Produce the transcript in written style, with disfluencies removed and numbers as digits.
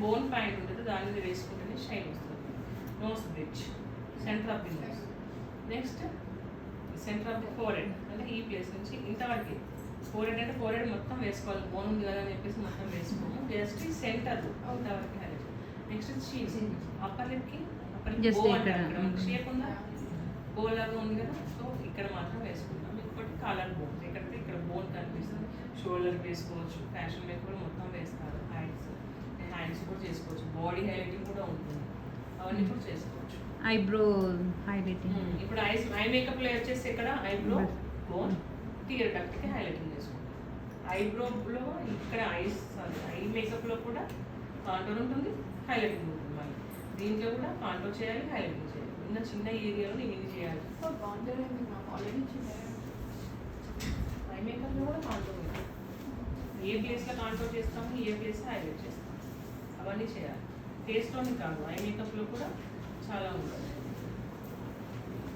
Bone point ఉంటుంది, దాని మీద వేసుకుంటేనే షైన్ వస్తుంది. Nose bridge, centre of the nose. Next centre of the forehead, అంటే ఈ ప్లేస్ నుంచి ఇంతవరకు. ఫోరెడ్ అంటే ఫోరెడ్ మొత్తం వేసుకోవాలి, బోన్ ఉంది కదా అని చెప్పేసి మొత్తం వేసుకోము, జస్ట్ సెంటర్ ఇంతవరకు హైలైట్. నెక్స్ట్ చీన్, అప్పర్ లిప్కి బో అంటారు, ఇక్కడ మనకి షేప్ ఉందా, బో లాగా ఉంది కదా, సో ఇక్కడ మాత్రం వేసుకుంటాం. ఇంకోటి కాలర్ బోన్స్, ఇక్కడ బోన్ కనిపిస్తుంది, షోల్డర్కి వేసుకోవచ్చు, ఫ్యాషన్ మేక్ కూడా మొత్తం వేస్తారు. హ్యాండ్స్ కూడా చేసుకోవచ్చు, బాడీ హైలైటింగ్ కూడా ఉంటుంది, అవన్నీ కూడా చేసుకోవచ్చు. Eyebrow highlighting. ఇప్పుడు ఐ మేకప్లో వచ్చేసి ఇక్కడ ఐబ్రో, బోన్, టియర్ డక్ట్కి హైలైటింగ్ చేసుకుంటాం. ఐబ్రోలో ఇక్కడ ఐ మేకప్లో కూడా కాంటోర్ ఉంటుంది, హైలైటింగ్ ఉంటుంది. మళ్ళీ దీంట్లో కూడా కాంటోర్ చేయాలి, హైలైటింగ్ చేయాలి. చిన్న ఏరియాలో నేను ఇది చేయాలి. ఐ మేకప్లో కూడా కాంటోర్ ఉంటుంది, ఏ ప్లేస్లో కాంటోర్ చేస్తాము, ఏ ప్లేస్లో హైలైట్ చేస్తాము, అవన్నీ చేయాలి. ఫేస్లోని కాదు, ఐ మేకప్లో కూడా చాలా ఉంటుంది.